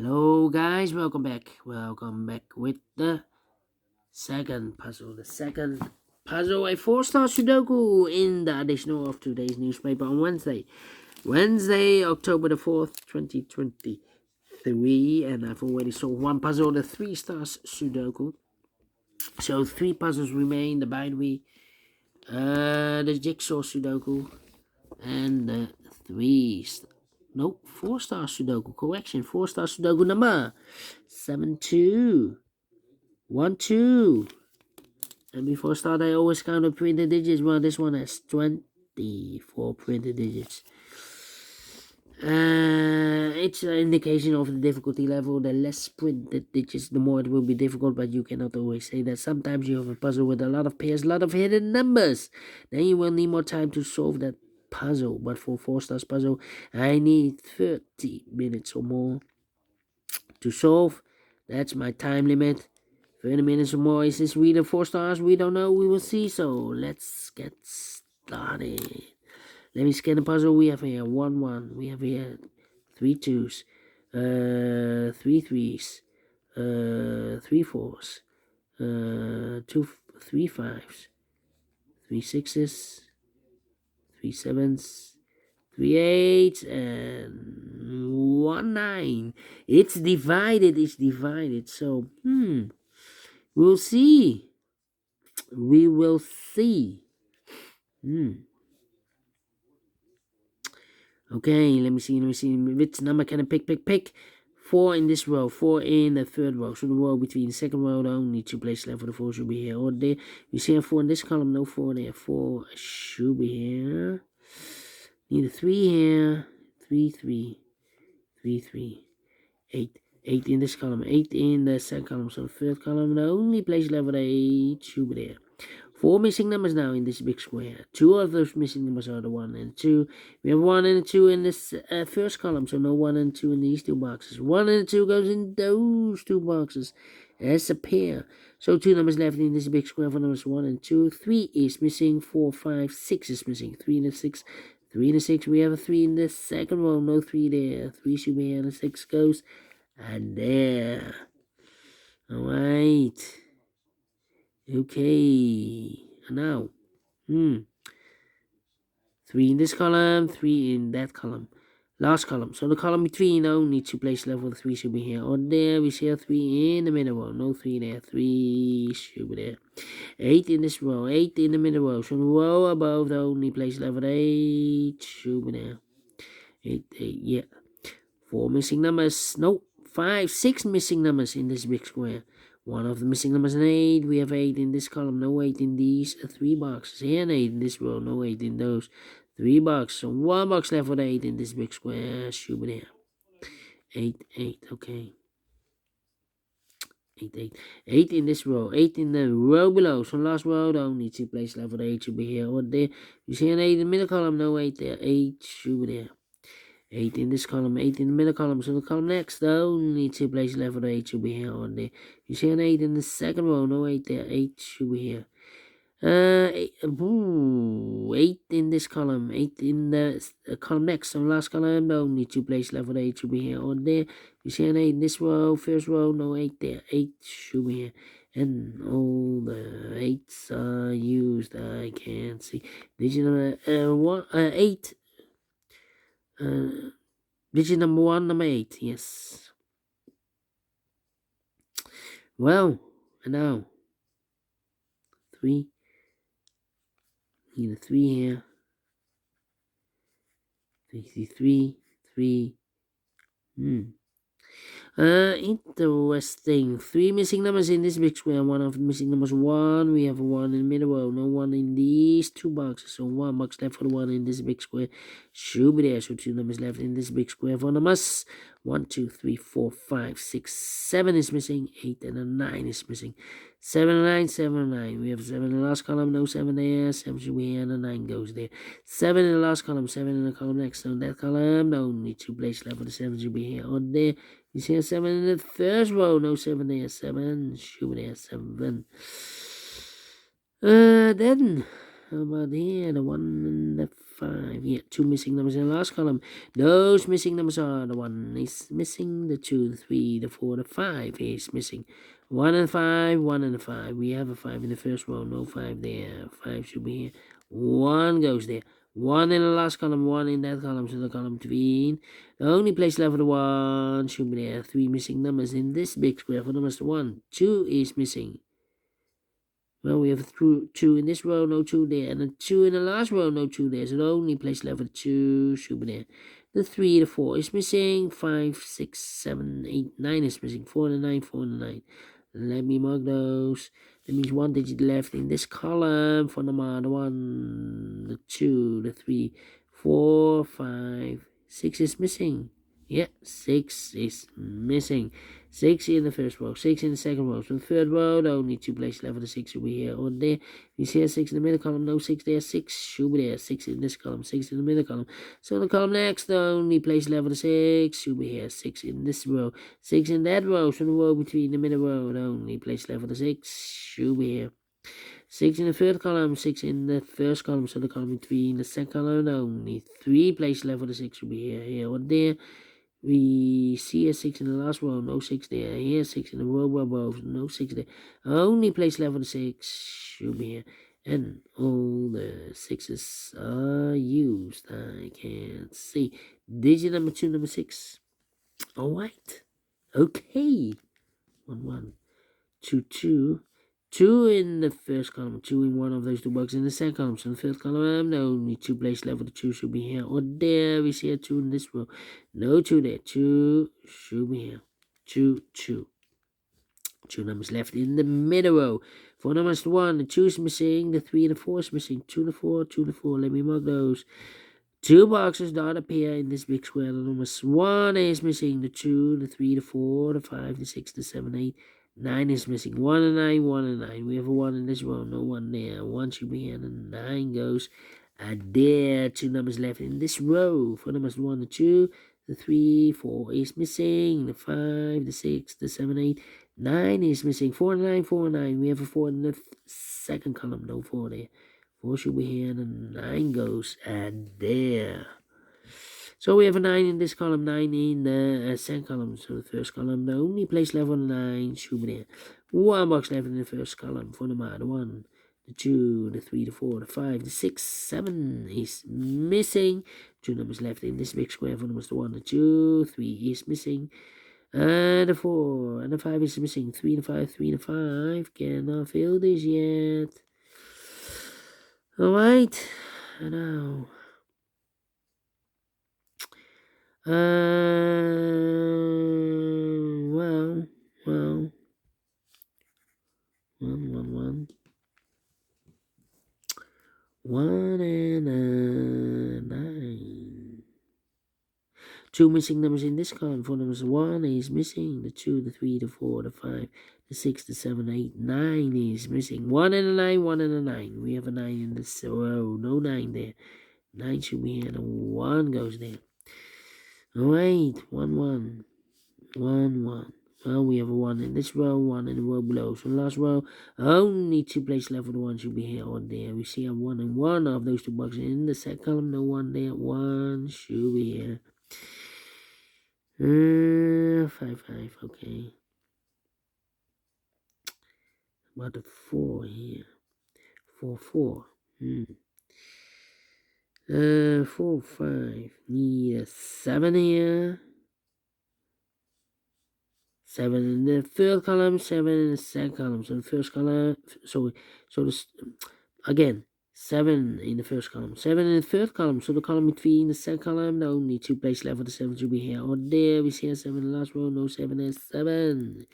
Hello guys, welcome back. Welcome back with the second puzzle. The second puzzle, a four-star Sudoku in the additional of today's newspaper on Wednesday. Wednesday, October the 4th, 2023. And I've already solved one puzzle, the three-stars Sudoku. So three puzzles remain, the binary, the jigsaw Sudoku, and the four-star Sudoku. Correction, four-star Sudoku number 7212. And before start, I always count the printed digits. Well, this one has 24 printed digits. It's an indication of the difficulty level. The less printed digits, the more it will be difficult, but you cannot always say that. Sometimes you have a puzzle with a lot of pairs, a lot of hidden numbers. Then you will need more time to solve that puzzle. But for four stars puzzle, I need 30 minutes or more to solve. That's my time limit. 30 minutes or more. Is this really four stars? We don't know. We will see. So let's get started. Let me scan the puzzle. We have here 1 1. We have here 3 2s, 3 3s, 3 4s, 2 3 5s, 3 6s, 3 7s, 3 8s, and 1 9. It's divided. It's divided. So we'll see. We will see. Okay, let me see. Which number can I pick? 4 in this row, 4 in the third row. So the row between the second row, the only two places left for the 4 should be here or there. You see a 4 in this column, no 4 there. 4 should be here. Need a 3 here. 3, 3, 3, 3, 8. 8 in this column, 8 in the second column. So the third column, the only place left for the 8 should be there. 4 missing numbers now in this big square. 2 of those missing numbers are the 1 and 2. We have 1 and 2 in this first column, so no 1 and 2 in these two boxes. 1 and 2 goes in those two boxes as a pair. So 2 numbers left in this big square for numbers 1 and 2. 3 is missing, 4, 5, 6 is missing. 3 and 6. 3 and 6, we have a 3 in the second row, no 3 there. 3 should be here, and the 6 goes, and there. Alright. Okay, now, 3 in this column, 3 in that column, last column. So the column between only two places left for the 3 should be here or there. We see a 3 in the middle row, no 3 there, 3 should be there. 8 in this row, 8 in the middle row. So the row above the only place left for the 8 should be there. 8, yeah. 4 missing numbers, no, 5, 6 missing numbers in this big square. 1 of the missing numbers is 8. We have 8 in this column, no 8 in these 3 boxes. Here and 8 in this row, no 8 in those 3 boxes. So 1 box left for the 8 in this big square. Should be there. 8, 8, okay. 8, 8. 8 in this row, 8 in the row below. So last row, the only 2 places left for the 8 should be here or there. You see an 8 in the middle column, no 8 there. 8 should be there. 8 in this column, 8 in the middle column. So the column next, the only 2 places left for the 8 should be here or there. You see an 8 in the second row, no 8 there. 8 should be here. 8 in this column, 8 in the column next. So last column, the only 2 places left for the 8 should be here or there. You see an 8 in this row, first row, no 8 there. 8 should be here. And all the 8s are used. I can't see. Digit number 8. Digit number 1, number 8, yes. Well, and now 3. Need a 3 here. 3, 3. Interesting. 3 missing numbers in this big square. 1 of the missing numbers 1. We have a 1 in the middle row. No 1 in these 2 boxes. So 1 box left for the 1 in this big square. Should be there. So 2 numbers left in this big square for numbers. 1, 2, 3, 4, 5, 6, 7 is missing. 8 and a 9 is missing. 7 and 9, 7 and 9. We have 7 in the last column. No 7 there. 7 should be here and a 9 goes there. 7 in the last column. 7 in the column next. So that column. The only 2 places left for the 7 should be here or there. You see a 7 in the first row, no 7 there, 7, should be there, 7. Then, how about here, the 1 in the 5. Yeah, 2 missing numbers in the last column. Those missing numbers are the 1 is missing, the 2, the 3, the 4, the 5 is missing. 1 and 5, 1 and 5. We have a 5 in the first row, no 5 there. 5 should be here. 1 goes there. 1 in the last column, 1 in that column, so the column between. The only place left for the 1 should be there. 3 missing numbers in this big square for numbers 1. 2 is missing. Well, we have 2 in this row, no 2 there, and a 2 in the last row, no 2 there. So the only place left for the 2 should be there. The 3, the 4 is missing. 5, 6, 7, 8, 9 is missing. 4 and 9, 4 and 9. Let me mark those. That means 1 digit left in this column for number 1, the 2, the 3, 4, 5, 6 is missing. Yeah, 6 is missing. 6 in the first row, 6 in the second row. So the third row, the only 2 places left for the 6 should be here or there. You see a 6 in the middle column, no 6 there, 6 should be there. 6 in this column, 6 in the middle column. So in the column next, the only place left for the 6 should be here. 6 in this row, 6 in that row. So the row between the middle row, the only place left for the 6 should be here. 6 in the third column, 6 in the first column. So the column between the second column, the only 3 places left for the 6 should be here or there. We see a 6 in the last row, no 6 there. Here, 6 in the row above, no 6 there. Only place left for the 6 should be here. And all the 6s are used. I can't see. Digit number 2, number 6. Alright. Okay. 1, 1, 2, 2. 2 in the first column, 2 in one of those 2 boxes in the second column. So in the first column, the only 2 places left for the 2 should be here or there. We see a 2 in this row. No 2 there. 2 should be here. 2, 2. 2 numbers left in the middle row. 4 numbers 1, the 2 is missing, the 3 and the 4 is missing. 2 and the 4, 2 and the 4. Let me mark those. 2 boxes don't appear in this big square. The numbers 1 is missing, the 2, the 3, the 4, the 5, the 6, the 7, 8. 9 is missing. 1 and 9, 1 and 9. We have a 1 in this row, no 1 there. 1 should be here, and 9 goes. And there, 2 numbers left in this row. 4 numbers 1, the 2, the 3, 4 is missing. The 5, the 6, the 7, 8. 9 is missing. 4 and 9, 4 and 9. We have a 4 in the second column, no 4 there. 4 should be here, and 9 goes. And there. So we have a 9 in this column, 9 in the second column. So the first column, the only place left on the 9 should be there. 1 box left in the first column for the 1, the 2, the 3, the 4, the 5, the 6, 7 is missing. 2 numbers left in this big square for the 1, the 2, 3 is missing. And the 4 and the 5 is missing. 3 and 5, 3 and 5. Cannot fill this yet. Alright. Now. Well, 1 and 9. 2 missing numbers in this column. 4 numbers 1 is missing. The 2, the 3, the 4, the 5, the 6, the 7, 8, 9 is missing. 1 and a 9, 1 and a 9. We have a 9 in this row. No 9 there. 9 should be here, and 1 goes there. Alright, 1, 1. 1, 1. Well, we have a 1 in this row, 1 in the row below. So the last row, only 2 places left for the 1 should be here or there. We see a 1 in one of those 2 boxes. In the second column, no 1 there. 1 should be here. 5, 5, okay. About the 4 here. 4, 4. 4, 5. Need a 7 here. 7 in the third column, 7 in the second column. So the first column, again, 7 in the first column, 7 in the third column. So the column between the second column, the only 2 places left for the 7 should be here or there. We see a 7 in the last row, no 7 there, 7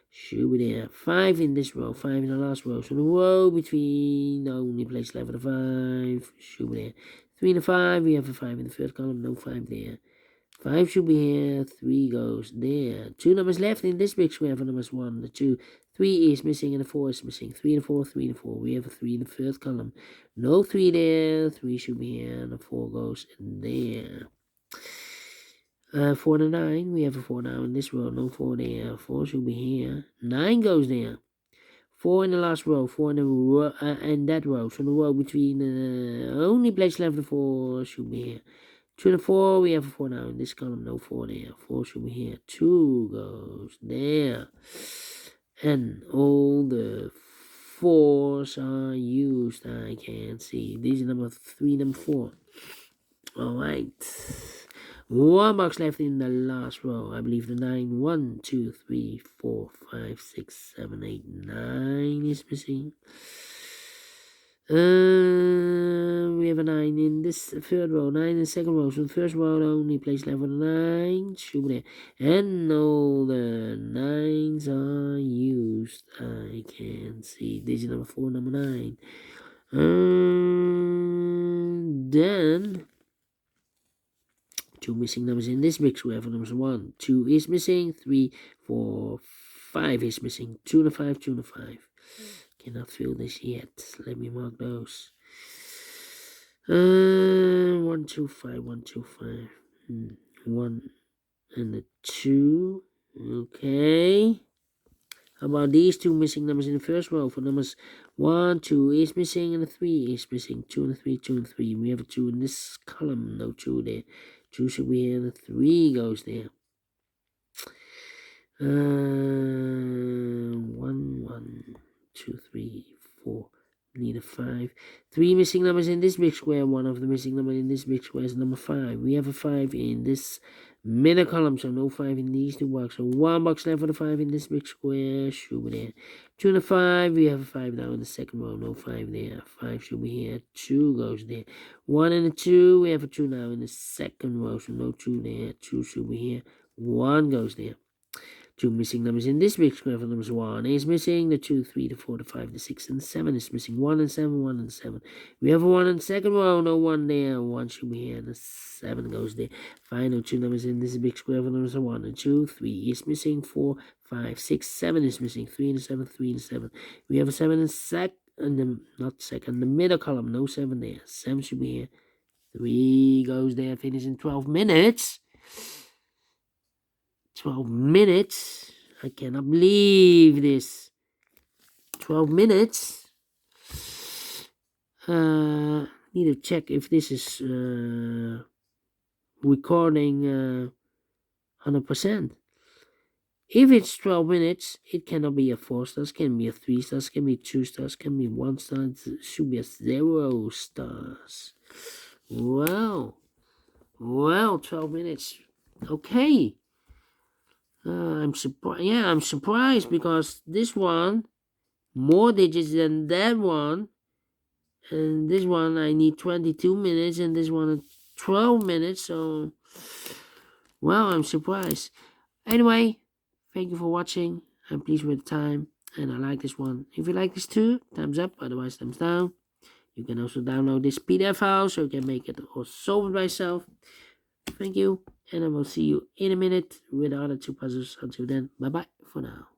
should be there. 5 in this row, 5 in the last row. So the row between the only place left for the 5 should be there. 3 in the 5, we have a 5 in the first column, no 5 there. 5 should be here, 3 goes there. 2 numbers left in this big square for numbers 1, the 2. 3 is missing and the 4 is missing. 3 and 4, 3 and 4. We have a 3 in the first column. No 3 there. 3 should be here and the 4 goes in there. 4 and 9. We have a 4 now in this row. No 4 there. 4 should be here. 9 goes there. 4 in the last row, 4 in the row, and that row. So the row between only place left the 4 should be here. 2 and 4, we have a 4 now in this column, no 4 there. 4 should be here. 2 goes there. And all the 4s are used. I can see. These are number 3, number 4. Alright. 1 box left in the last row. I believe the 9. 1, 2, 3, 4, 5, 6, 7, 8, 9 is missing. We have a 9 in this third row, 9 in the second row. So the first row, the only place left for the 9 should be there. And all the 9s are used. I can see. This is number 4, number 9. Then 2 missing numbers in this big square for numbers 1. 2 is missing. 3, 4, 5 is missing. 2 and a 5, 2 and a 5. Cannot fill this yet. Let me mark those. 1, 2, 5, 1, 2, 5. 1 and a 2. Okay. How about these 2 missing numbers in the first row? For numbers 1, 2 is missing, and a 3 is missing. 2 and a 3, 2 and 3. We have a 2 in this column. No 2 there. 2 should be here, and a 3 goes there. 1, 1, 2, 3, 4. Need a 5. 3 missing numbers in this big square. One of the missing numbers in this big square is number 5. We have a 5 in this middle column, so no 5 in these 2 boxes. So 1 box left for the 5 in this big square. Should be there. 2 and a 5. We have a 5 now in the second row. No 5 there. 5 should be here. 2 goes there. 1 and a 2. We have a 2 now in the second row, so no 2 there. 2 should be here. 1 goes there. 2 missing numbers in this big square for numbers 1 is missing. The 2, 3, the 4, the 5, the 6, and the 7 is missing. 1 and 7, 1 and 7. We have a 1 in the second row, no 1 there. 1 should be here, and the 7 goes there. Final 2 numbers in this big square for numbers 1 and 2. 3 is missing. 4, 5, 6, 7 is missing. 3 and 7, 3 and 7. We have a 7 in the middle column, no 7 there. 7 should be here. 3 goes there, finish in 12 minutes. 12 minutes. I cannot believe this. 12 minutes. Need to check if this is recording 100%. If it's 12 minutes, it cannot be a 4 stars, can be a 3 stars, can be 2 stars, can be 1 star, it should be a 0 stars. Well, 12 minutes. Okay. I'm surprised. Yeah, I'm surprised because this one more digits than that one, and this one I need 22 minutes, and this one 12 minutes. So, well, I'm surprised. Anyway, thank you for watching. I'm pleased with the time, and I like this one. If you like this too, thumbs up. Otherwise, thumbs down. You can also download this PDF file so you can make it or solve it by yourself. Thank you, and I will see you in a minute with the other 2 puzzles. Until then, bye-bye for now.